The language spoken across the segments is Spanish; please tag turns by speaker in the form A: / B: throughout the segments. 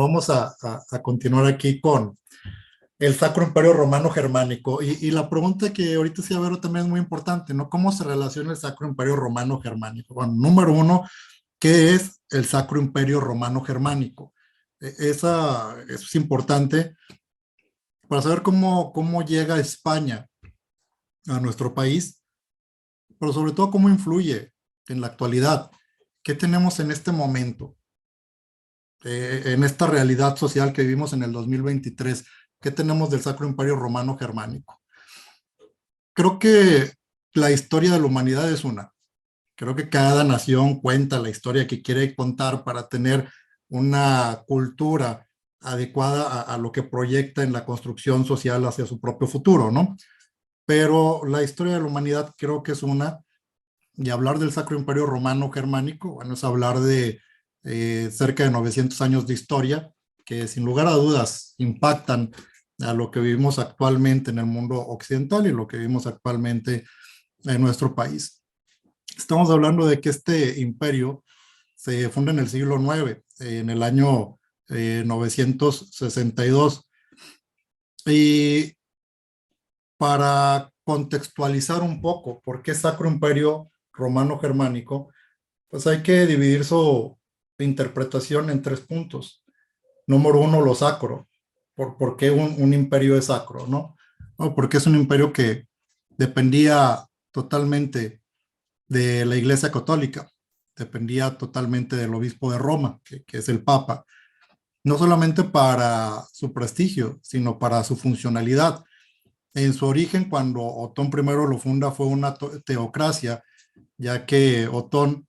A: Vamos a continuar aquí con el Sacro Imperio Romano Germánico. Y la pregunta que ahorita sí, a ver, también es muy importante, ¿no? ¿Cómo se relaciona el Sacro Imperio Romano Germánico? Bueno, número uno, ¿qué es el Sacro Imperio Romano Germánico? Eso es importante para saber cómo llega España a nuestro país, pero sobre todo cómo influye en la actualidad. ¿Qué tenemos en este momento? En esta realidad social que vivimos en el 2023, ¿qué tenemos del Sacro Imperio Romano Germánico? Creo que la historia de la humanidad es una. Creo que cada nación cuenta la historia que quiere contar para tener una cultura adecuada a lo que proyecta en la construcción social hacia su propio futuro, ¿no? Pero la historia de la humanidad creo que es una, y hablar del Sacro Imperio Romano Germánico, bueno, es hablar de cerca de 900 años de historia, que sin lugar a dudas impactan a lo que vivimos actualmente en el mundo occidental y lo que vivimos actualmente en nuestro país. Estamos hablando de que este imperio se funda en el siglo IX, en el año 962. Y para contextualizar un poco por qué Sacro Imperio Romano Germánico, pues hay que dividir su interpretación en tres puntos. Número uno, lo sacro. ¿Por qué un imperio es sacro, no? No, porque es un imperio que dependía totalmente de la Iglesia Católica, dependía totalmente del obispo de Roma, que es el Papa, no solamente para su prestigio, sino para su funcionalidad. En su origen, cuando Otón I lo funda, fue una teocracia, ya que Otón,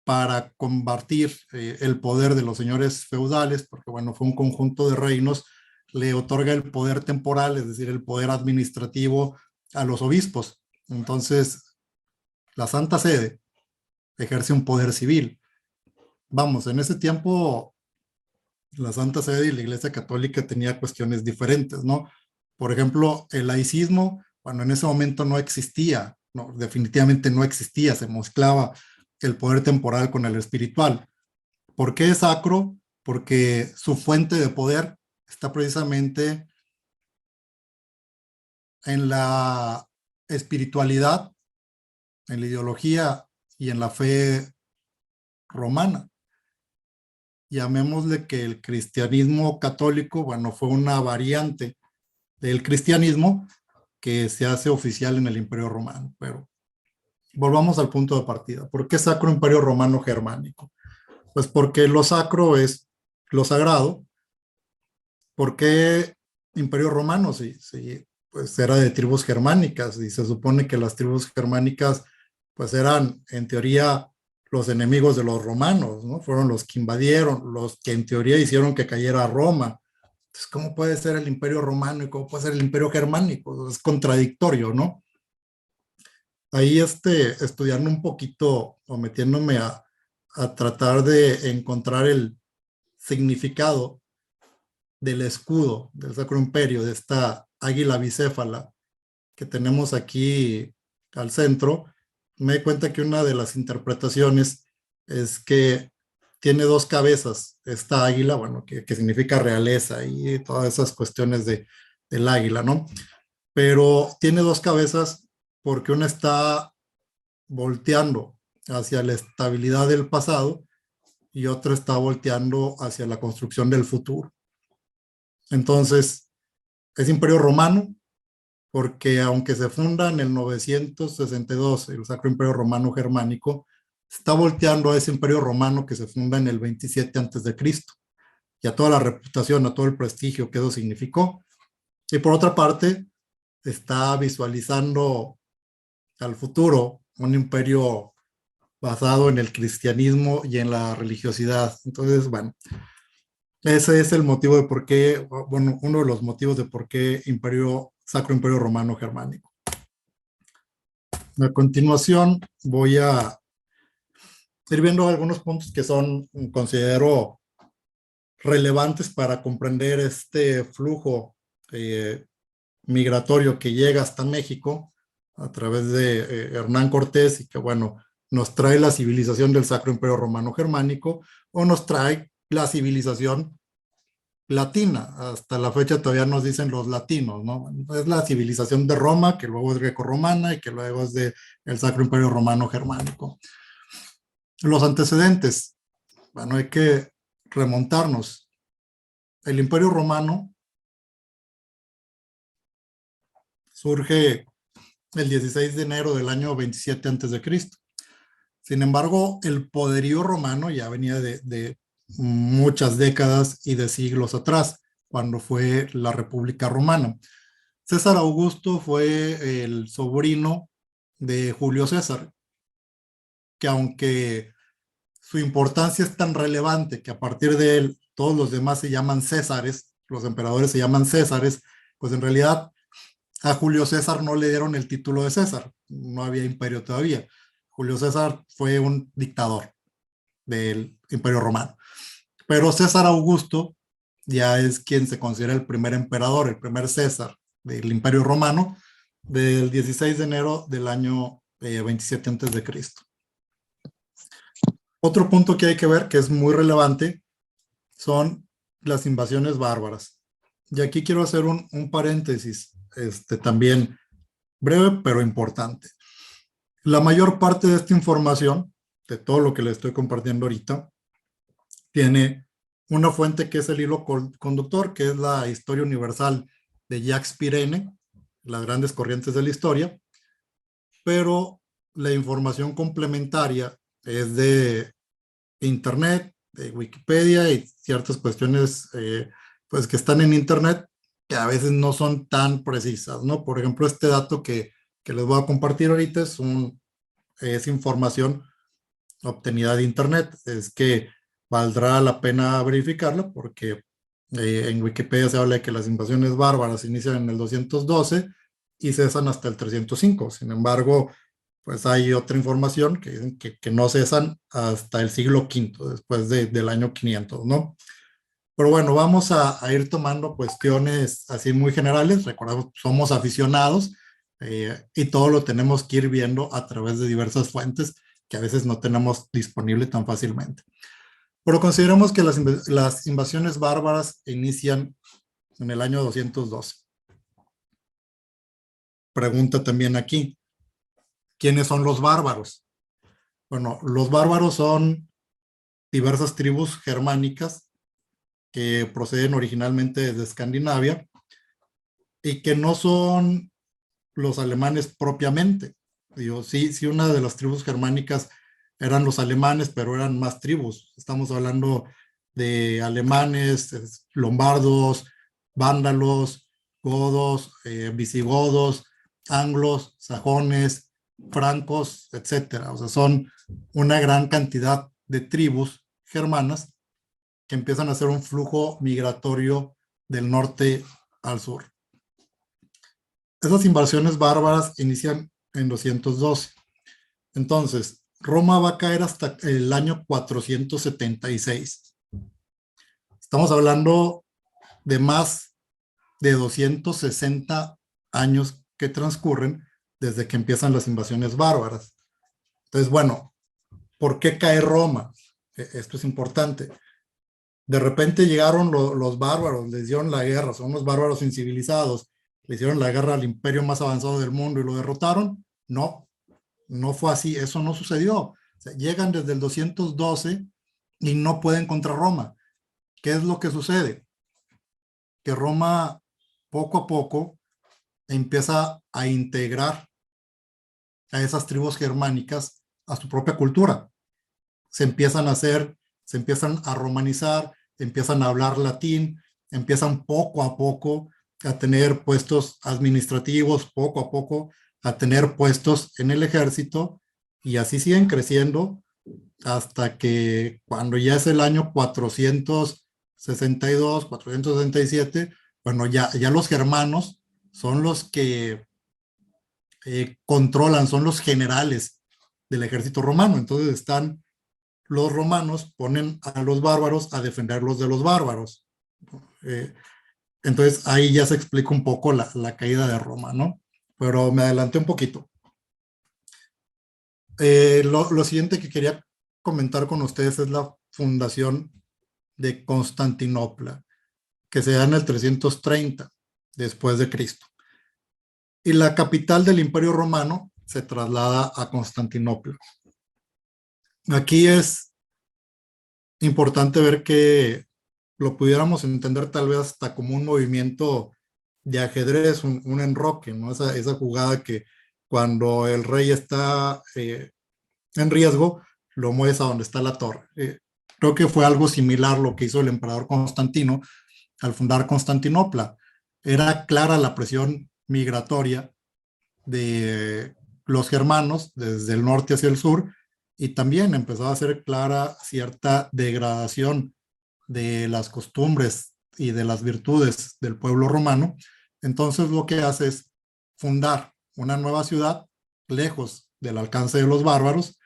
A: para combatir el poder de los señores feudales, porque bueno, fue un conjunto de reinos, le otorga el poder temporal, es decir, el poder administrativo a los obispos. Entonces, la Santa Sede ejerce un poder civil. Vamos, en ese tiempo la Santa Sede y la Iglesia Católica tenía cuestiones diferentes, ¿no? Por ejemplo, el laicismo, cuando en ese momento no existía, no, definitivamente no existía, se mezclaba el poder temporal con el espiritual. ¿Por qué es sacro? Porque su fuente de poder está precisamente en la espiritualidad, en la ideología y en la fe romana. Llamémosle que el cristianismo católico, bueno, fue una variante del cristianismo que se hace oficial en el Imperio Romano. Pero volvamos al punto de partida. ¿Por qué Sacro Imperio Romano Germánico? Pues porque lo sacro es lo sagrado. ¿Por qué Imperio Romano? Sí, pues era de tribus germánicas y se supone que las tribus germánicas pues eran en teoría los enemigos de los romanos, ¿no? Fueron los que invadieron, los que en teoría hicieron que cayera Roma. Entonces, ¿cómo puede ser el Imperio Romano y cómo puede ser el Imperio Germánico? Es contradictorio, ¿no? Ahí estudiando un poquito o metiéndome a tratar de encontrar el significado del escudo del Sacro Imperio, de esta águila bicéfala que tenemos aquí al centro, me di cuenta que una de las interpretaciones es que tiene dos cabezas, esta águila, bueno, que significa realeza y todas esas cuestiones del águila, ¿no? Pero tiene dos cabezas porque una está volteando hacia la estabilidad del pasado y otra está volteando hacia la construcción del futuro. Entonces, es Imperio Romano, porque aunque se funda en el 962, el Sacro Imperio Romano Germánico, está volteando a ese Imperio Romano que se funda en el 27 antes de Cristo, y a toda la reputación, a todo el prestigio que eso significó. Y por otra parte, está visualizando al futuro un imperio basado en el cristianismo y en la religiosidad. Entonces, bueno, ese es el motivo de por qué, bueno, uno de los motivos de por qué Sacro Imperio Romano Germánico. A continuación voy a ir viendo algunos puntos que considero relevantes para comprender este flujo migratorio que llega hasta México a través de Hernán Cortés y que, bueno, nos trae la civilización del Sacro Imperio Romano Germánico o nos trae la civilización latina. Hasta la fecha todavía nos dicen los latinos, ¿no? Es la civilización de Roma, que luego es grecorromana y que luego es de el Sacro Imperio Romano Germánico. Los antecedentes, bueno, hay que remontarnos. El Imperio Romano surge el 16 de enero del año 27 antes de Cristo. Sin embargo, el poderío romano ya venía de muchas décadas y de siglos atrás, cuando fue la República Romana. César Augusto fue el sobrino de Julio César, que aunque su importancia es tan relevante que a partir de él todos los demás se llaman Césares, los emperadores se llaman Césares, pues en realidad a Julio César no le dieron el título de César, no había imperio todavía. Julio César fue un dictador del Imperio Romano. Pero César Augusto ya es quien se considera el primer emperador, el primer César del Imperio Romano, del 16 de enero del año 27 antes de Cristo. Otro punto que hay que ver, que es muy relevante, son las invasiones bárbaras. Y aquí quiero hacer un paréntesis, también breve, pero importante. La mayor parte de esta información, de todo lo que le estoy compartiendo ahorita, tiene una fuente que es el hilo conductor, que es la historia universal de Jacques Pirene, las grandes corrientes de la historia, pero la información complementaria es de Internet, de Wikipedia y ciertas cuestiones pues que están en Internet que a veces no son tan precisas, ¿no? Por ejemplo, este dato que les voy a compartir ahorita es información obtenida de Internet. Es que valdrá la pena verificarla porque en Wikipedia se habla de que las invasiones bárbaras inician en el 212 y cesan hasta el 305. Sin embargo, pues hay otra información que dicen que no cesan hasta el siglo V, después del año 500, ¿no? Pero bueno, vamos a ir tomando cuestiones así muy generales. Recordemos, somos aficionados y todo lo tenemos que ir viendo a través de diversas fuentes que a veces no tenemos disponible tan fácilmente. Pero consideramos que las invasiones bárbaras inician en el año 212. Pregunta también aquí, ¿quiénes son los bárbaros? Bueno, los bárbaros son diversas tribus germánicas que proceden originalmente de Escandinavia y que no son los alemanes propiamente. Digo, sí, una de las tribus germánicas eran los alemanes, pero eran más tribus. Estamos hablando de alemanes, lombardos, vándalos, godos, visigodos, anglos, sajones, francos, etcétera. O sea, son una gran cantidad de tribus germanas que empiezan a hacer un flujo migratorio del norte al sur. Esas invasiones bárbaras inician en 212. Entonces, Roma va a caer hasta el año 476. Estamos hablando de más de 260 años que transcurren desde que empiezan las invasiones bárbaras. Entonces, bueno, ¿por qué cae Roma? Esto es importante. De repente llegaron los bárbaros, les dieron la guerra, son unos bárbaros incivilizados, le hicieron la guerra al imperio más avanzado del mundo y lo derrotaron. No, no fue así, eso no sucedió. O sea, llegan desde el 212 y no pueden contra Roma. ¿Qué es lo que sucede? Que Roma poco a poco empieza a integrar a esas tribus germánicas a su propia cultura. Se empiezan a romanizar, empiezan a hablar latín, empiezan poco a poco a tener puestos administrativos, poco a poco a tener puestos en el ejército y así siguen creciendo hasta que cuando ya es el año 462, 467, bueno, ya los germanos son los que controlan, son los generales del ejército romano. Entonces están los romanos, ponen a los bárbaros a defenderlos de los bárbaros. Entonces ahí ya se explica un poco la caída de Roma, ¿no? Pero me adelanté un poquito. Lo siguiente que quería comentar con ustedes es la fundación de Constantinopla. que se da en el 330 después de Cristo. Y la capital del Imperio Romano se traslada a Constantinopla. Aquí es importante ver que lo pudiéramos entender tal vez hasta como un movimiento de ajedrez, un enroque, ¿no? Esa jugada que cuando el rey está en riesgo, lo mueves a donde está la torre. Creo que fue algo similar lo que hizo el emperador Constantino al fundar Constantinopla. Era clara la presión migratoria de los germanos desde el norte hacia el sur, y también empezaba a ser clara cierta degradación de las costumbres y de las virtudes del pueblo romano. Entonces lo que hace es fundar una nueva ciudad lejos del alcance de los bárbaros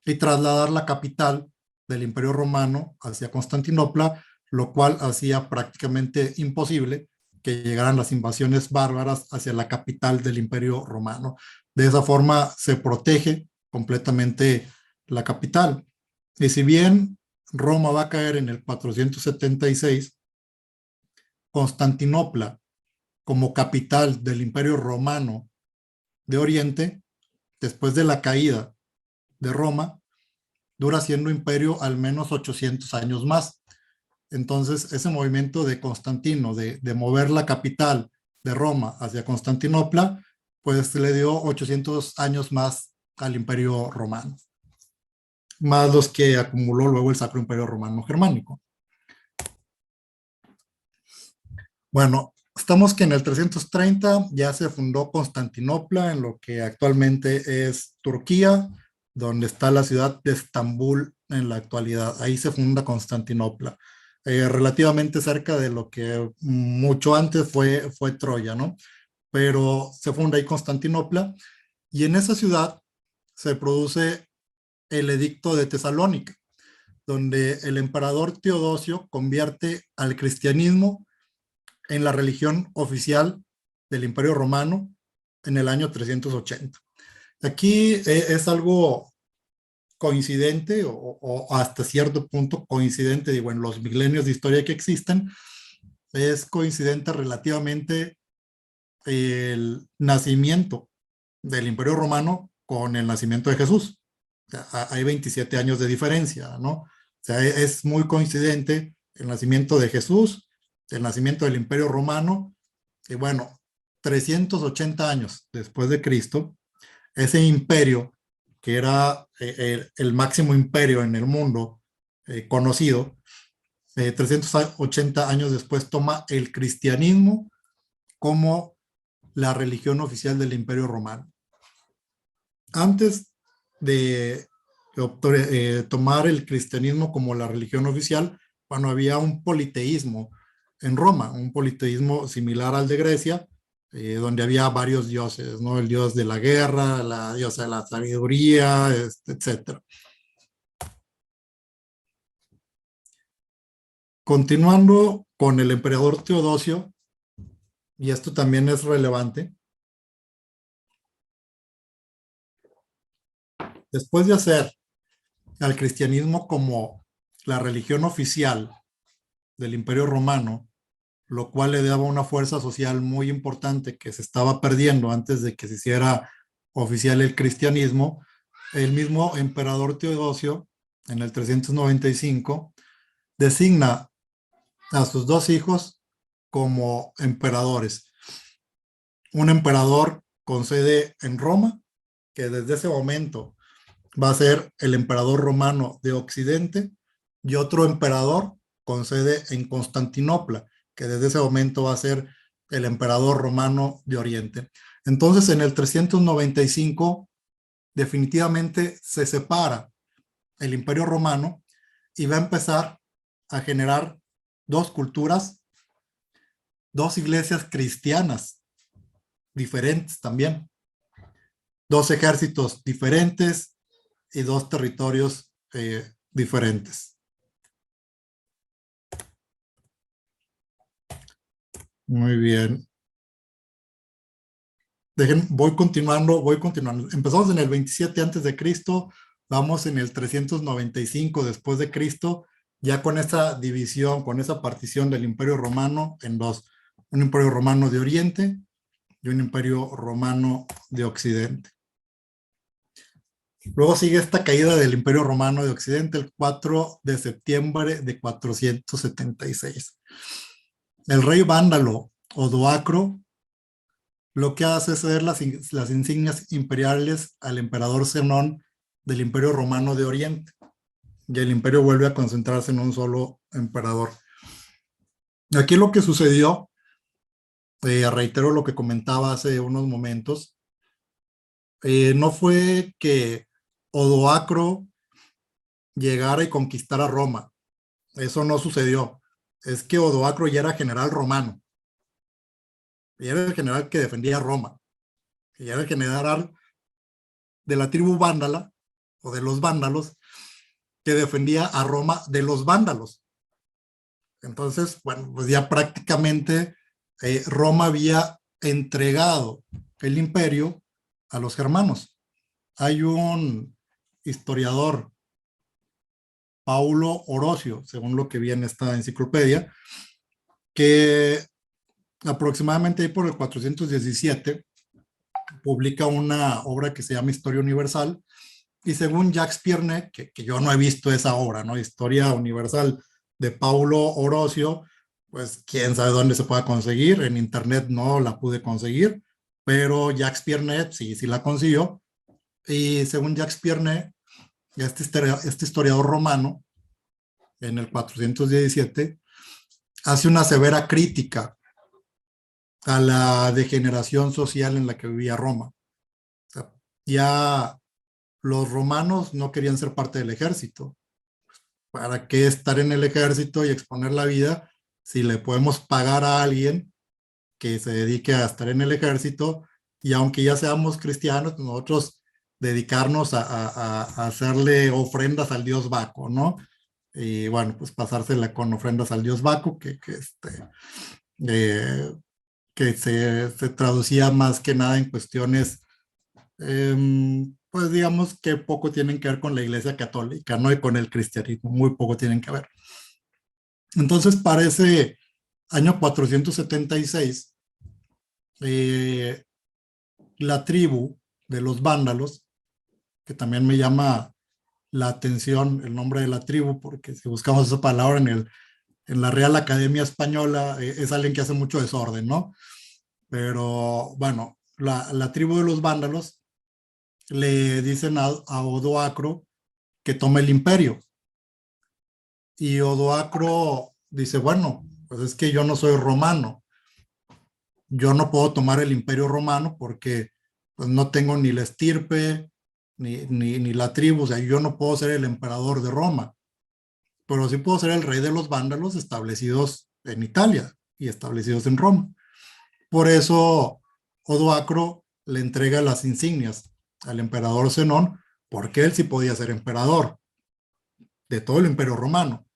A: y trasladar la capital del Imperio Romano hacia Constantinopla, lo cual hacía prácticamente imposible que llegaran las invasiones bárbaras hacia la capital del Imperio Romano. De esa forma se protege completamente la capital. Y si bien Roma va a caer en el 476, Constantinopla, como capital del Imperio Romano de Oriente, después de la caída de Roma, dura siendo imperio al menos 800 años más. Entonces, ese movimiento de Constantino, de mover la capital de Roma hacia Constantinopla, pues le dio 800 años más al Imperio Romano, más los que acumuló luego el Sacro Imperio Romano Germánico. Bueno, estamos que en el 330 ya se fundó Constantinopla, en lo que actualmente es Turquía, donde está la ciudad de Estambul en la actualidad. Ahí se funda Constantinopla, relativamente cerca de lo que mucho antes fue Troya, ¿no? Pero se funda ahí Constantinopla, y en esa ciudad se produce el Edicto de Tesalónica, donde el emperador Teodosio convierte al cristianismo en la religión oficial del Imperio Romano en el año 380. Aquí es algo coincidente o hasta cierto punto coincidente, digo, en los milenios de historia que existen, es coincidente relativamente el nacimiento del Imperio Romano con el nacimiento de Jesús. O sea, hay 27 años de diferencia, ¿no? O sea, es muy coincidente el nacimiento de Jesús, el nacimiento del Imperio Romano, y bueno, 380 años después de Cristo, ese imperio que era el máximo imperio en el mundo conocido, 380 años después toma el cristianismo como la religión oficial del Imperio Romano. Antes de tomar el cristianismo como la religión oficial, bueno, había un politeísmo en Roma, un politeísmo similar al de Grecia, donde había varios dioses, ¿no? El dios de la guerra, la diosa de la sabiduría, etc. Continuando con el emperador Teodosio, y esto también es relevante, después de hacer al cristianismo como la religión oficial del Imperio Romano, lo cual le daba una fuerza social muy importante que se estaba perdiendo antes de que se hiciera oficial el cristianismo, el mismo emperador Teodosio, en el 395, designa a sus dos hijos como emperadores. Un emperador con sede en Roma, que desde ese momento va a ser el emperador romano de Occidente, y otro emperador con sede en Constantinopla, que desde ese momento va a ser el emperador romano de Oriente. Entonces, en el 395, definitivamente se separa el Imperio Romano y va a empezar a generar dos culturas, dos iglesias cristianas diferentes también, dos ejércitos diferentes y dos territorios diferentes. Muy bien. Voy continuando. Empezamos en el 27 antes de Cristo, vamos en el 395 después de Cristo, ya con esa división, con esa partición del Imperio Romano en dos, un Imperio Romano de Oriente y un Imperio Romano de Occidente. Luego sigue esta caída del Imperio Romano de Occidente el 4 de septiembre de 476. El rey vándalo Odoacro lo que hace es ceder las insignias imperiales al emperador Zenón del Imperio Romano de Oriente. Y el imperio vuelve a concentrarse en un solo emperador. Aquí lo que sucedió, reitero lo que comentaba hace unos momentos, no fue que Odoacro llegara y conquistara Roma. Eso no sucedió. Es que Odoacro ya era general romano. Y era el general que defendía Roma. Y era el general de la tribu vándala, o de los vándalos, que defendía a Roma de los vándalos. Entonces, bueno, pues ya prácticamente Roma había entregado el imperio a los germanos. Hay un historiador, Paulo Orosio, según lo que vi en esta enciclopedia, que aproximadamente ahí por el 417 publica una obra que se llama Historia Universal, y según Jacques Piernet, que yo no he visto esa obra, ¿no? Historia Universal de Paulo Orosio, pues quién sabe dónde se pueda conseguir, en internet no la pude conseguir, pero Jacques Piernet sí la consiguió, y según Jacques Piernet, este historiador romano, en el 417, hace una severa crítica a la degeneración social en la que vivía Roma. O sea, ya los romanos no querían ser parte del ejército. ¿Para qué estar en el ejército y exponer la vida si le podemos pagar a alguien que se dedique a estar en el ejército? Y aunque ya seamos cristianos, nosotros dedicarnos a hacerle ofrendas al dios Baco, ¿no? Y bueno, pues pasársela con ofrendas al dios Baco, eh, que se traducía más que nada en cuestiones, pues digamos que poco tienen que ver con la Iglesia Católica, ¿no? Y con el cristianismo, muy poco tienen que ver. Entonces, para ese año 476, la tribu de los vándalos, que también me llama la atención el nombre de la tribu, porque si buscamos esa palabra en la Real Academia Española, es alguien que hace mucho desorden, ¿no? Pero bueno, la tribu de los vándalos le dicen a Odoacro que tome el imperio. Y Odoacro dice, bueno, pues es que yo no soy romano. Yo no puedo tomar el imperio romano porque pues, no tengo ni la estirpe, ni la tribu. O sea, yo no puedo ser el emperador de Roma. Pero sí puedo ser el rey de los vándalos establecidos en Italia y establecidos en Roma. Por eso Odoacro le entrega las insignias al emperador Zenón, porque él sí podía ser emperador de todo el imperio romano.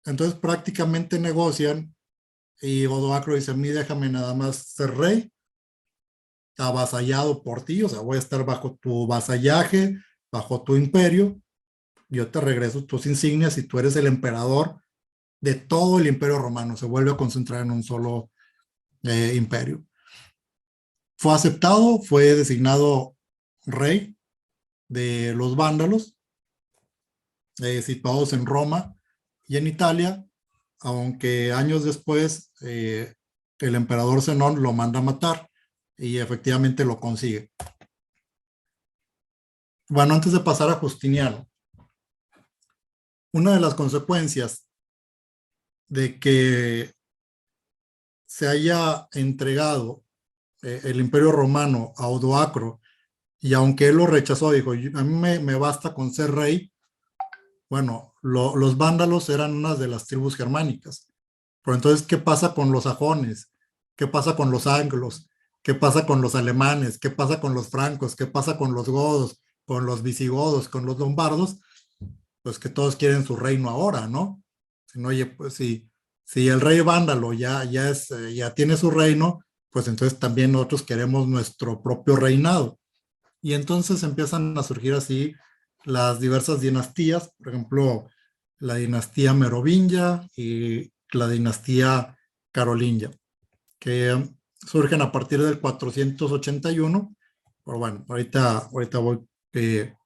A: Entonces prácticamente negocian y Odoacro dice, a mí déjame nada más ser rey, avasallado por ti, o sea, voy a estar bajo tu vasallaje, bajo tu imperio, yo te regreso tus insignias y tú eres el emperador de todo el imperio romano, se vuelve a concentrar en un solo imperio. Fue aceptado, fue designado rey de los vándalos, situados en Roma y en Italia, aunque años después el emperador Zenón lo manda a matar y efectivamente lo consigue. Bueno, antes de pasar a Justiniano, una de las consecuencias de que se haya entregado el imperio romano a Odoacro, y aunque él lo rechazó, dijo, a mí me basta con ser rey. Bueno, los vándalos eran una de las tribus germánicas. Pero entonces, ¿qué pasa con los sajones? ¿Qué pasa con los anglos? ¿Qué pasa con los alemanes? ¿Qué pasa con los francos? ¿Qué pasa con los godos? ¿Con los visigodos? ¿Con los lombardos? Pues que todos quieren su reino ahora, ¿no? Oye, pues si el rey vándalo ya tiene su reino, pues entonces también nosotros queremos nuestro propio reinado. Y entonces empiezan a surgir así las diversas dinastías, por ejemplo, la dinastía Merovingia y la dinastía Carolingia, que surgen a partir del 481, pero bueno, ahorita voy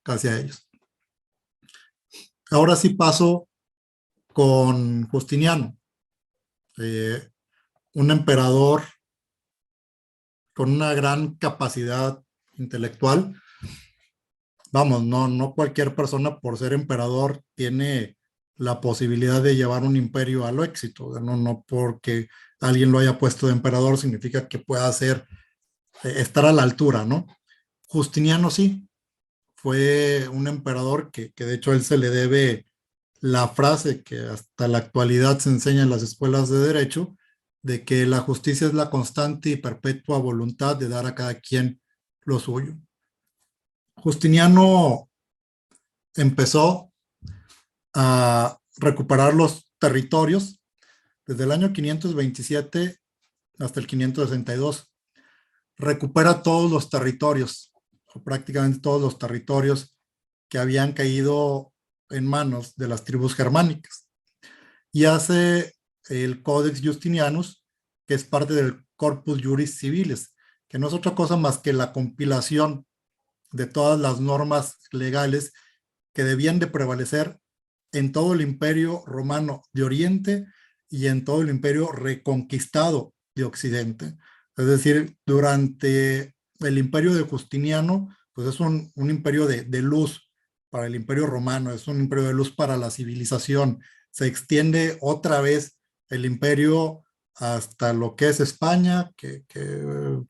A: casi a ellos. Ahora sí paso con Justiniano, eh, un emperador con una gran capacidad intelectual. Vamos, no cualquier persona por ser emperador tiene la posibilidad de llevar un imperio al éxito. No porque alguien lo haya puesto de emperador significa que pueda estar a la altura, ¿no? Justiniano sí, fue un emperador que de hecho a él se le debe la frase que hasta la actualidad se enseña en las escuelas de derecho, de que la justicia es la constante y perpetua voluntad de dar a cada quien lo suyo. Justiniano empezó a recuperar los territorios desde el año 527 hasta el 562. Recupera todos los territorios, o prácticamente todos los territorios que habían caído en manos de las tribus germánicas. Y hace el Codex Justinianus, que es parte del Corpus Juris Civilis, que no es otra cosa más que la compilación de todas las normas legales que debían de prevalecer en todo el imperio romano de Oriente y en todo el imperio reconquistado de Occidente. Es decir, durante el imperio de Justiniano, pues es un imperio de luz para el imperio romano, es un imperio de luz para la civilización. Se extiende otra vez el imperio hasta lo que es España, que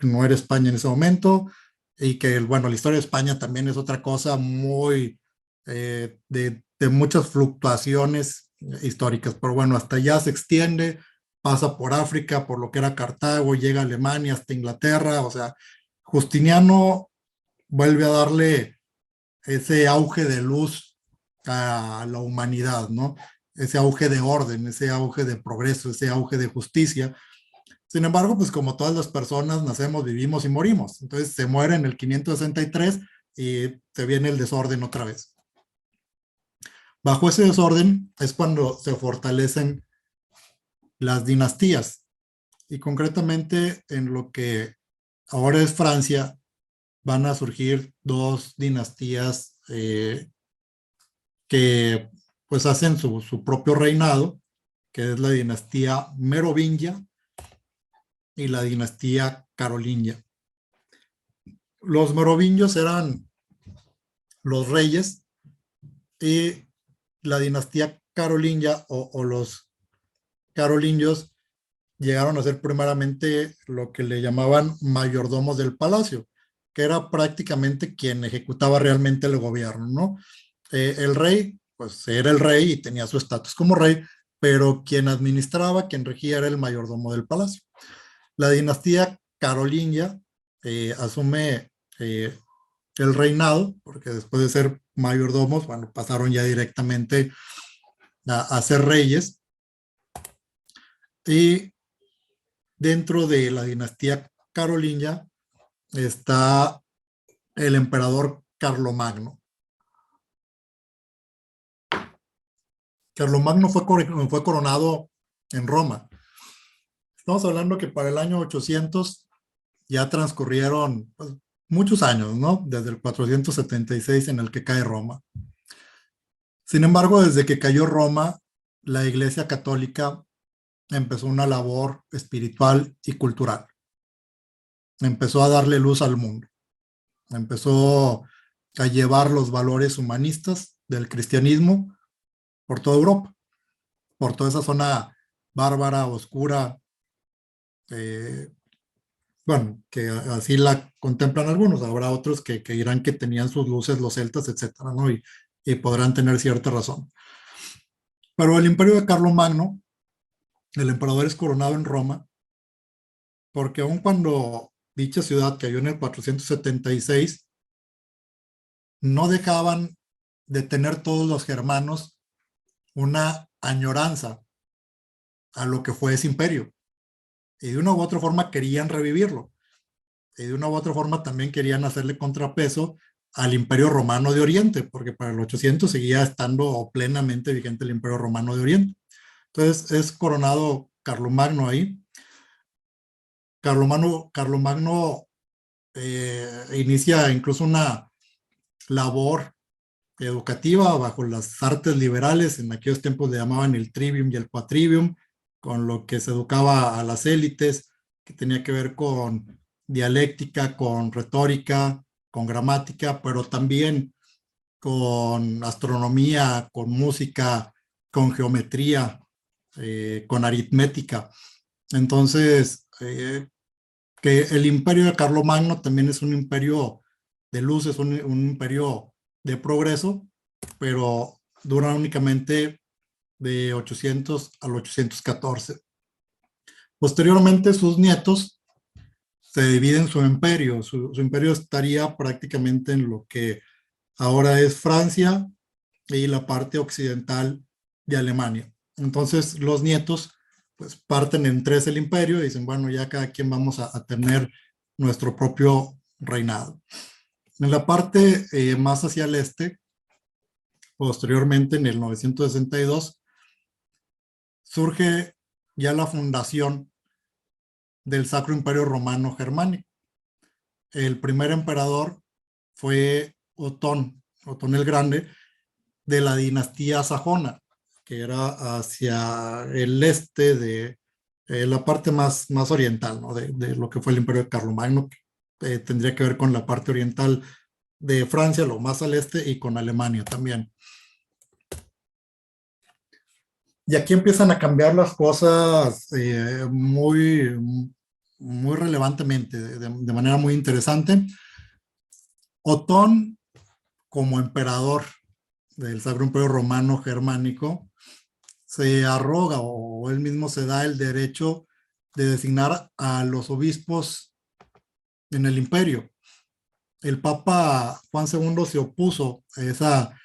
A: no era España en ese momento, y que, bueno, la historia de España también es otra cosa muy de muchas fluctuaciones históricas, pero bueno, hasta allá se extiende, pasa por África, por lo que era Cartago, llega a Alemania, hasta Inglaterra, o sea, Justiniano vuelve a darle ese auge de luz a la humanidad, ¿no? Ese auge de orden, ese auge de progreso, ese auge de justicia. Sin embargo, pues como todas las personas, nacemos, vivimos y morimos. Entonces se muere en el 563 y se viene el desorden otra vez. Bajo ese desorden es cuando se fortalecen las dinastías y concretamente en lo que ahora es Francia van a surgir dos dinastías que pues hacen su propio reinado, que es la dinastía Merovingia y la dinastía Carolingia. Los merovingios eran los reyes y la dinastía Carolingia o los carolingios llegaron a ser primeramente lo que le llamaban mayordomos del palacio, que era prácticamente quien ejecutaba realmente el gobierno, ¿no? El rey, pues era el rey y tenía su estatus como rey, pero quien administraba, quien regía era el mayordomo del palacio. La dinastía carolingia asume el reinado, porque después de ser mayordomos, bueno, pasaron ya directamente a ser reyes. Y dentro de la dinastía carolingia está el emperador Carlomagno. Carlomagno fue coronado en Roma. Estamos hablando que para el año 800 ya transcurrieron pues, muchos años, ¿no? Desde el 476 en el que cae Roma. Sin embargo, desde que cayó Roma, la Iglesia Católica empezó una labor espiritual y cultural. Empezó a darle luz al mundo. Empezó a llevar los valores humanistas del cristianismo por toda Europa, por toda esa zona bárbara, oscura, bueno, que así la contemplan algunos, habrá otros que dirán que tenían sus luces los celtas, etcétera, ¿no? Y podrán tener cierta razón. Pero el imperio de Carlomagno, el emperador es coronado en Roma, porque aun cuando dicha ciudad cayó en el 476, no dejaban de tener todos los germanos una añoranza a lo que fue ese imperio. Y de una u otra forma querían revivirlo. Y de una u otra forma también querían hacerle contrapeso al Imperio Romano de Oriente, porque para el 800 seguía estando plenamente vigente el Imperio Romano de Oriente. Entonces es coronado Carlomagno ahí. Carlomagno inicia incluso una labor educativa bajo las artes liberales. En aquellos tiempos le llamaban el trivium y el quadrivium, con lo que se educaba a las élites, que tenía que ver con dialéctica, con retórica, con gramática, pero también con astronomía, con música, con geometría, con aritmética. Entonces, que el imperio de Carlomagno también es un imperio de luz, es un imperio de progreso, pero dura únicamente de 800 al 814. Posteriormente, sus nietos se dividen su imperio. Su imperio estaría prácticamente en lo que ahora es Francia y la parte occidental de Alemania. Entonces, los nietos pues parten en tres el imperio y dicen, bueno, ya cada quien vamos a tener nuestro propio reinado. En la parte más hacia el este, posteriormente en el 962, surge ya la fundación del Sacro Imperio Romano Germánico. El primer emperador fue Otón el Grande, de la dinastía sajona, que era hacia el este de la parte más oriental, ¿no? De lo que fue el Imperio de Carlomagno, que tendría que ver con la parte oriental de Francia, lo más al este, y con Alemania también. Y aquí empiezan a cambiar las cosas muy relevantemente, de manera muy interesante. Otón, como emperador del Sacro Imperio Romano Germánico, se arroga o él mismo se da el derecho de designar a los obispos en el imperio. El Papa Juan II se opuso a esa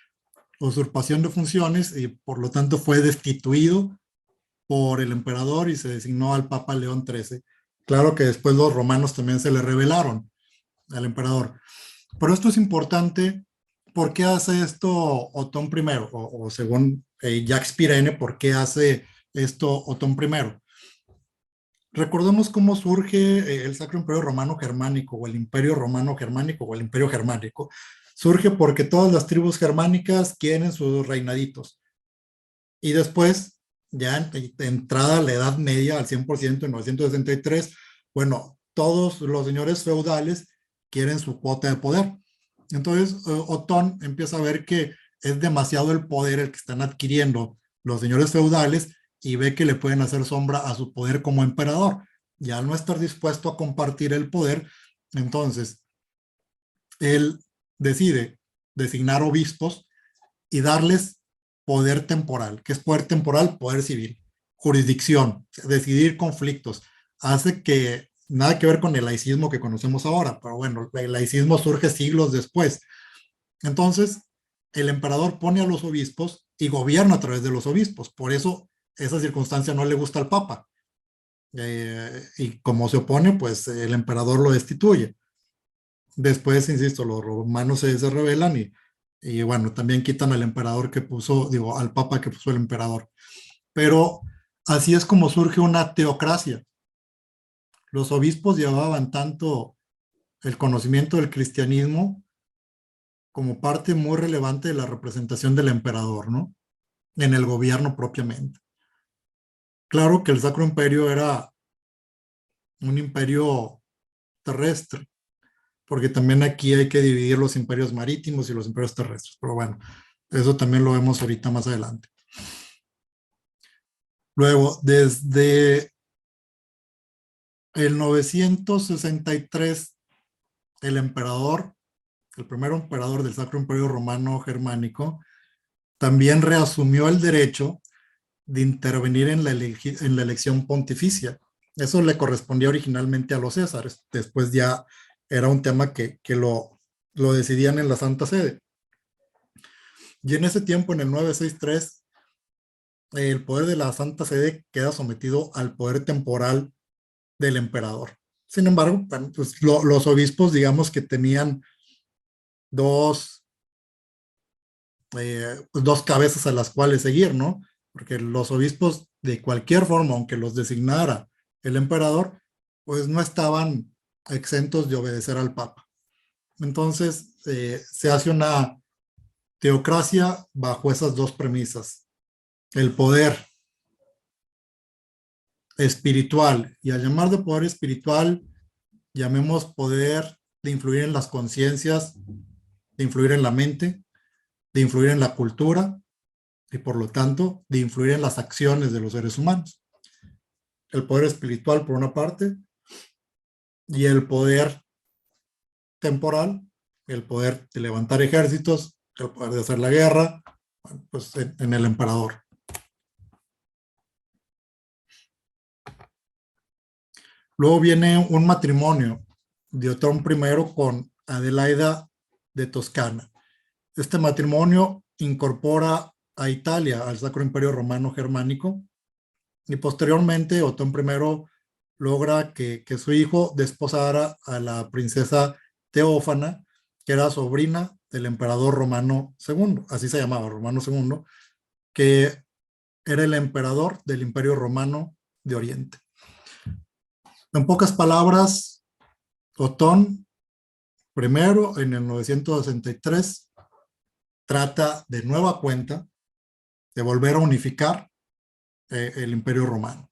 A: usurpación de funciones y por lo tanto fue destituido por el emperador y se designó al Papa León XIII. Claro que después los romanos también se le rebelaron al emperador. Pero esto es importante. ¿Por qué hace esto Otón I? O según Jacques Pirene, ¿por qué hace esto Otón I? Recordemos cómo surge el Sacro Imperio Romano Germánico, o el Imperio Romano Germánico, o el Imperio Germánico. Surge porque todas las tribus germánicas quieren sus reinaditos. Y después, ya entrada a la Edad Media al 100% en 963, bueno, todos los señores feudales quieren su cuota de poder. Entonces, Otón empieza a ver que es demasiado el poder el que están adquiriendo los señores feudales y ve que le pueden hacer sombra a su poder como emperador. Y al no estar dispuesto a compartir el poder, entonces él decide designar obispos y darles poder temporal. ¿Qué es poder temporal? Poder civil, jurisdicción, decidir conflictos. Hace que nada que ver con el laicismo que conocemos ahora, pero bueno, el laicismo surge siglos después. Entonces, el emperador pone a los obispos y gobierna a través de los obispos. Por eso, esa circunstancia no le gusta al Papa. Y como se opone, pues el emperador lo destituye. Después, insisto, los romanos se rebelan y bueno, también quitan al emperador que puso, digo, al papa que puso el emperador. Pero así es como surge una teocracia. Los obispos llevaban tanto el conocimiento del cristianismo como parte muy relevante de la representación del emperador, ¿no? En el gobierno propiamente. Claro que el Sacro Imperio era un imperio terrestre, porque también aquí hay que dividir los imperios marítimos y los imperios terrestres, pero bueno, eso también lo vemos ahorita más adelante. Luego, desde el 963, el emperador, el primer emperador del Sacro Imperio Romano Germánico, también reasumió el derecho de intervenir en la elección pontificia. Eso le correspondía originalmente a los césares. Después ya era un tema que lo decidían en la Santa Sede. Y en ese tiempo, en el 963, el poder de la Santa Sede queda sometido al poder temporal del emperador. Sin embargo, pues los obispos, digamos que tenían dos cabezas a las cuales seguir, ¿no? Porque los obispos, de cualquier forma, aunque los designara el emperador, pues no estaban exentos de obedecer al Papa. Entonces, se hace una teocracia bajo esas dos premisas. El poder espiritual, y al llamar de poder espiritual, llamemos poder de influir en las conciencias, de influir en la mente, de influir en la cultura y por lo tanto de influir en las acciones de los seres humanos. El poder espiritual por una parte y el poder temporal, el poder de levantar ejércitos, el poder de hacer la guerra, bueno, pues en el emperador. Luego viene un matrimonio de Otón I con Adelaida de Toscana. Este matrimonio incorpora a Italia al Sacro Imperio Romano Germánico y posteriormente Otón I logra que su hijo desposara a la princesa Teófana, que era sobrina del emperador Romano II, así se llamaba, Romano II, que era el emperador del Imperio Romano de Oriente. En pocas palabras, Otón I, en el 963, trata de nueva cuenta de volver a unificar el Imperio Romano.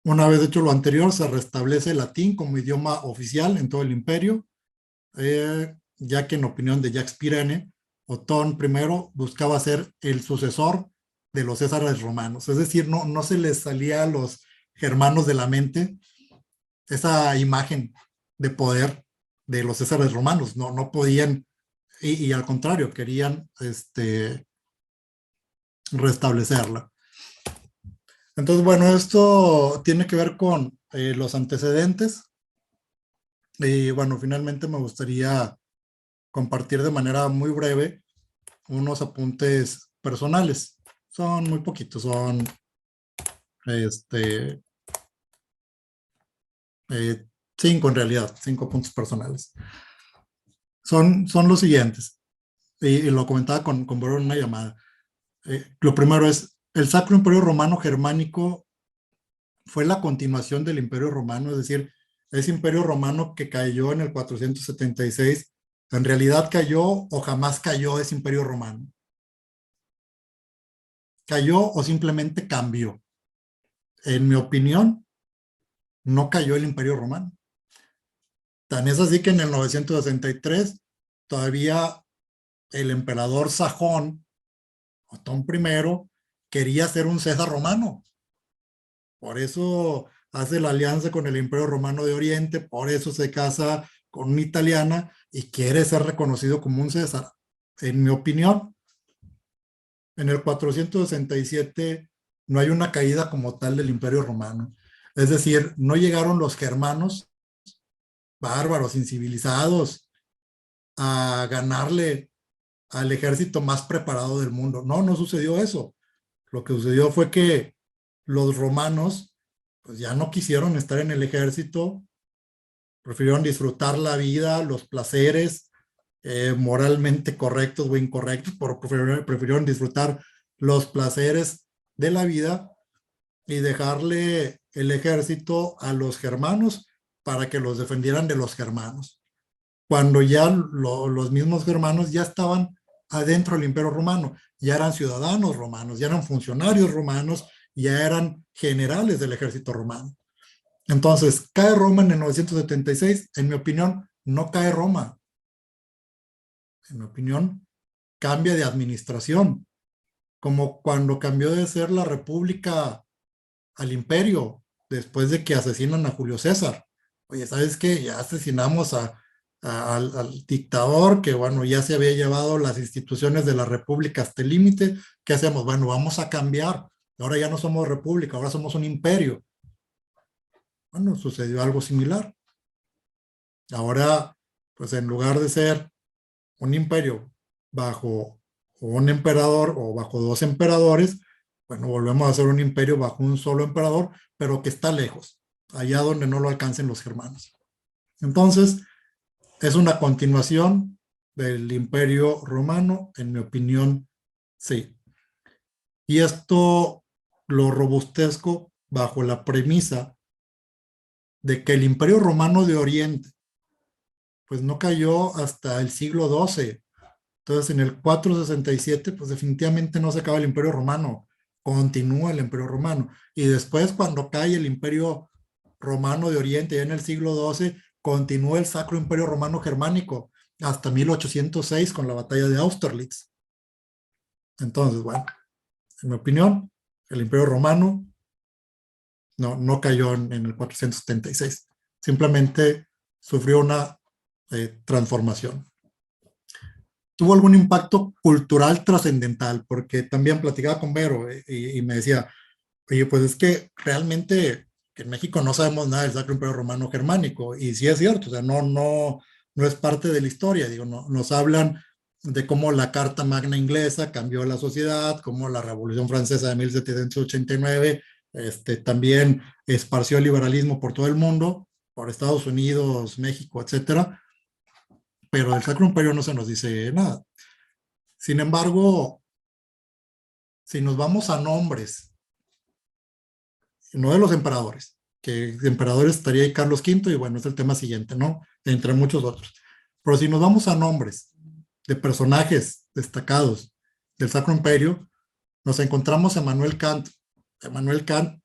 A: Una vez hecho lo anterior, se restablece el latín como idioma oficial en todo el imperio, ya que en opinión de Jacques Pirene, Otón I buscaba ser el sucesor de los Césares romanos. Es decir, no se les salía a los germanos de la mente esa imagen de poder de los Césares romanos. No podían, y al contrario, querían restablecerla. Entonces, bueno, esto tiene que ver con los antecedentes. Y bueno, finalmente me gustaría compartir de manera muy breve unos apuntes personales. Son muy poquitos, son 5 en realidad, 5 puntos personales. Son los siguientes, y lo comentaba con Boro en una llamada. Lo primero es, el Sacro Imperio Romano Germánico fue la continuación del Imperio Romano, es decir, ese Imperio Romano que cayó en el 476, en realidad cayó o jamás cayó ese Imperio Romano. Cayó o simplemente cambió. En mi opinión, no cayó el Imperio Romano. Tan es así que en el 963 todavía el emperador sajón, Otón I, quería ser un César romano. Por eso hace la alianza con el Imperio Romano de Oriente, por eso se casa con una italiana y quiere ser reconocido como un César. En mi opinión, en el 467 no hay una caída como tal del Imperio Romano. Es decir, no llegaron los germanos bárbaros, incivilizados, a ganarle al ejército más preparado del mundo. No sucedió eso. Lo que sucedió fue que los romanos pues ya no quisieron estar en el ejército, prefirieron disfrutar la vida, los placeres moralmente correctos o incorrectos, pero prefirieron disfrutar los placeres de la vida y dejarle el ejército a los germanos para que los defendieran de los germanos. Cuando ya los mismos germanos ya estaban adentro del Imperio Romano, ya eran ciudadanos romanos, ya eran funcionarios romanos, ya eran generales del ejército romano. Entonces, cae Roma en el 976, en mi opinión, no cae Roma. En mi opinión, cambia de administración, como cuando cambió de ser la república al imperio, después de que asesinan a Julio César. Oye, ¿sabes qué? Ya asesinamos al dictador que, bueno, ya se había llevado las instituciones de la república hasta el límite. ¿Qué hacemos? Bueno, vamos a cambiar. Ahora ya no somos república, ahora somos un imperio. Bueno, sucedió algo similar. Ahora, pues en lugar de ser un imperio bajo un emperador o bajo 2 emperadores, bueno, volvemos a ser un imperio bajo un solo emperador, pero que está lejos, allá donde no lo alcancen los germanos. Entonces, ¿Es una continuación del Imperio Romano? En mi opinión, sí. Y esto lo robustezco bajo la premisa de que el Imperio Romano de Oriente, pues no cayó hasta el siglo XII. Entonces, en el 467, pues definitivamente no se acaba el Imperio Romano, continúa el Imperio Romano. Y después, cuando cae el Imperio Romano de Oriente, ya en el siglo XII, continúa el Sacro Imperio Romano Germánico hasta 1806 con la batalla de Austerlitz. Entonces, bueno, en mi opinión, el Imperio Romano no cayó en el 476. Simplemente sufrió una transformación. ¿Tuvo algún impacto cultural trascendental? Porque también platicaba con Vero y me decía, oye, pues es que realmente que en México no sabemos nada del Sacro Imperio Romano Germánico. Y sí es cierto, o sea, no es parte de la historia. Digo, no, nos hablan de cómo la Carta Magna inglesa cambió la sociedad, cómo la Revolución Francesa de 1789 también esparció el liberalismo por todo el mundo, por Estados Unidos, México, etcétera. Pero del Sacro Imperio no se nos dice nada. Sin embargo, si nos vamos a nombres, no de los emperadores, que de emperadores estaría ahí Carlos V, y bueno, es el tema siguiente, ¿no? Entre muchos otros. Pero si nos vamos a nombres de personajes destacados del Sacro Imperio, nos encontramos a Emmanuel Kant. Emmanuel Kant,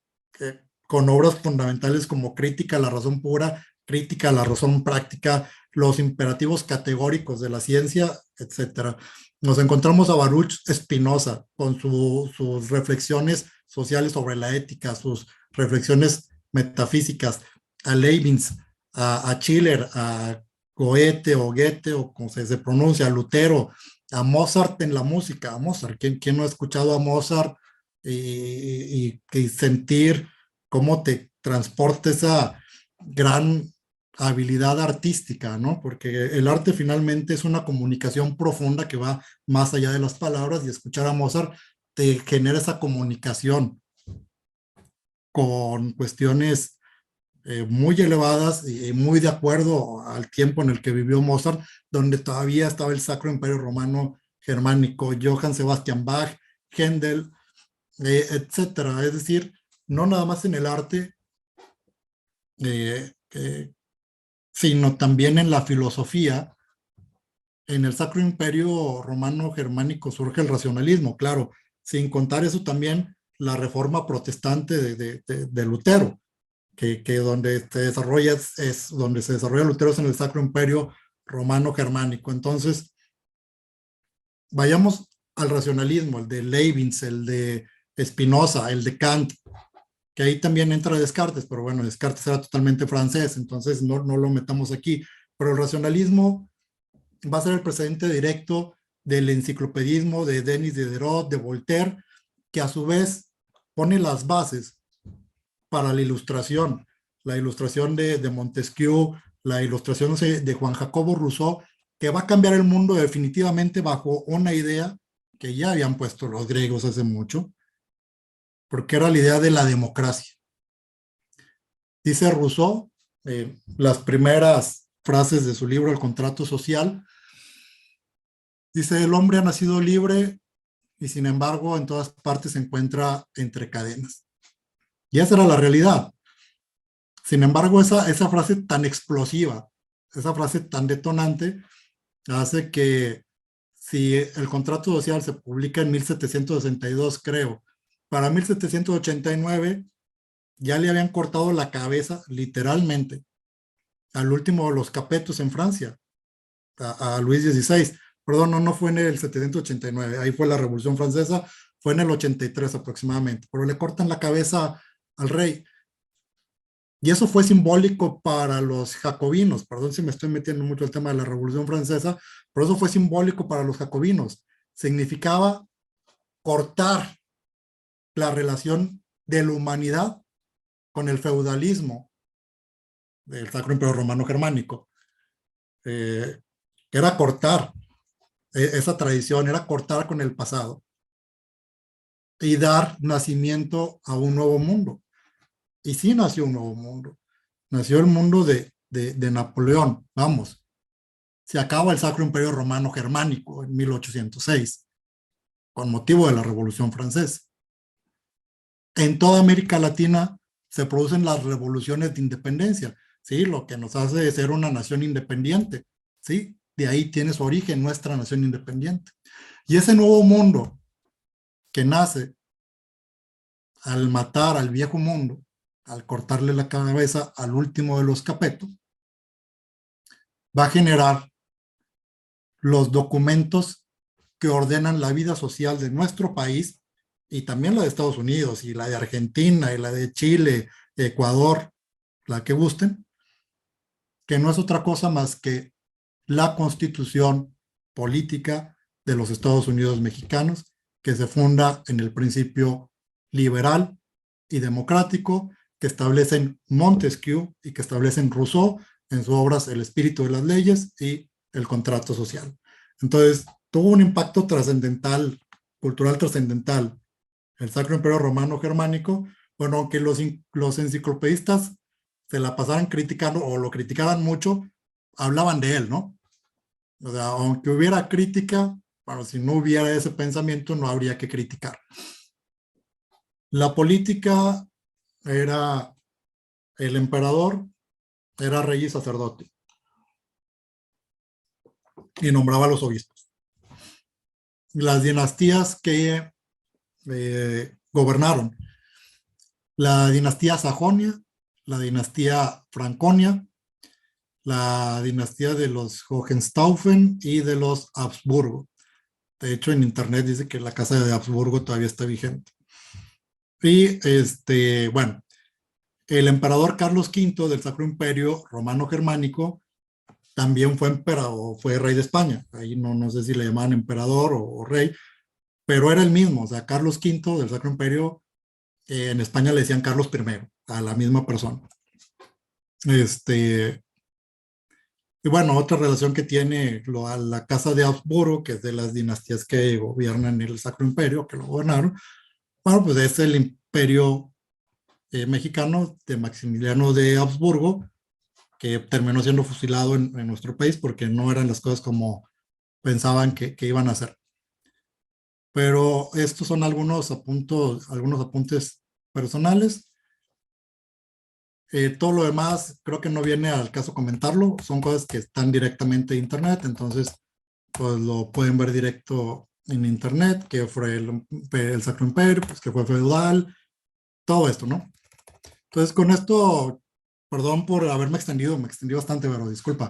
A: con obras fundamentales como Crítica a la razón pura, Crítica a la razón práctica, los imperativos categóricos de la ciencia, etcétera. Nos encontramos a Baruch Spinoza con sus reflexiones sociales sobre la ética, sus reflexiones metafísicas, a Leibniz, a Schiller, a Goethe o Goethe o como se pronuncia, a Lutero, a Mozart en la música, a Mozart. ¿Quién no ha escuchado a Mozart y sentir cómo te transporta esa gran habilidad artística, ¿no? Porque el arte finalmente es una comunicación profunda que va más allá de las palabras, y escuchar a Mozart te genera esa comunicación con cuestiones muy elevadas y muy de acuerdo al tiempo en el que vivió Mozart, donde todavía estaba el Sacro Imperio Romano Germánico, Johann Sebastian Bach, Händel, etcétera. Es decir, no nada más en el arte, eh, eh, sino también en la filosofía. En el Sacro Imperio Romano Germánico surge el racionalismo, claro, sin contar eso también la reforma protestante de Lutero, que donde donde se desarrolla Lutero es en el Sacro Imperio Romano Germánico. Entonces, vayamos al racionalismo, el de Leibniz, el de Spinoza, el de Kant, que ahí también entra Descartes, pero bueno, Descartes era totalmente francés, entonces no lo metamos aquí. Pero el racionalismo va a ser el precedente directo del enciclopedismo de Denis Diderot, de Voltaire, que a su vez pone las bases para la ilustración de Montesquieu, la ilustración de Juan Jacobo Rousseau, que va a cambiar el mundo definitivamente bajo una idea que ya habían puesto los griegos hace mucho, porque era la idea de la democracia. Dice Rousseau, las primeras frases de su libro El contrato social, dice: el hombre ha nacido libre y sin embargo en todas partes se encuentra entre cadenas. Y esa era la realidad. Sin embargo, esa frase tan explosiva, esa frase tan detonante, hace que si el contrato social se publica en 1762, creo, para 1789 ya le habían cortado la cabeza literalmente al último de los capetos en Francia, a Luis XVI. Perdón, no fue en el 789, ahí fue la Revolución Francesa, fue en el 83 aproximadamente, pero le cortan la cabeza al rey. Y eso fue simbólico para los jacobinos, perdón si me estoy metiendo mucho el tema de la Revolución Francesa, pero eso fue simbólico para los jacobinos. Significaba cortar la relación de la humanidad con el feudalismo del Sacro Imperio Romano Germánico. Era cortar esa tradición, era cortar con el pasado y dar nacimiento a un nuevo mundo. Y sí nació un nuevo mundo. Nació el mundo de Napoleón, vamos. se acaba el Sacro Imperio Romano Germánico en 1806, con motivo de la Revolución Francesa. En toda América Latina se producen las revoluciones de independencia, ¿sí? Lo que nos hace ser una nación independiente, ¿sí? De ahí tiene su origen nuestra nación independiente. Y ese nuevo mundo que nace al matar al viejo mundo, al cortarle la cabeza al último de los capetos, va a generar los documentos que ordenan la vida social de nuestro país y también la de Estados Unidos y la de Argentina y la de Chile, Ecuador, la que gusten, que no es otra cosa más que la constitución política de los Estados Unidos mexicanos, que se funda en el principio liberal y democrático que establecen Montesquieu y que establecen Rousseau en sus obras El espíritu de las leyes y El contrato social. Entonces, tuvo un impacto trascendental, cultural trascendental, el Sacro Imperio Romano Germánico. Bueno, aunque los enciclopedistas se la pasaran criticando o lo criticaban mucho, hablaban de él, ¿no? O sea, aunque hubiera crítica, bueno, si no hubiera ese pensamiento, no habría que criticar. La política era el emperador, era rey y sacerdote, y nombraba a los obispos. Las dinastías que gobernaron, la dinastía Sajonia, la dinastía Franconia, la dinastía de los Hohenstaufen y de los Habsburgo. De hecho, en internet dice que la casa de Habsburgo todavía está vigente. Y bueno, el emperador Carlos V del Sacro Imperio Romano Germánico también fue emperador, fue rey de España. Ahí no sé si le llamaban emperador o rey, pero era el mismo. O sea, Carlos V del Sacro Imperio, en España le decían Carlos I, a la misma persona. Y bueno, otra relación que tiene a la casa de Habsburgo, que es de las dinastías que gobiernan el Sacro Imperio, que lo gobernaron, bueno, pues es el imperio mexicano de Maximiliano de Habsburgo, que terminó siendo fusilado en nuestro país porque no eran las cosas como pensaban que iban a ser. Pero estos son algunos apuntes personales. Todo lo demás creo que no viene al caso comentarlo, son cosas que están directamente en internet, entonces pues lo pueden ver directo en internet, que fue el Sacro Imperio, pues que fue feudal, todo esto, ¿no? Entonces con esto, perdón por haberme extendido, me extendí bastante, pero disculpa.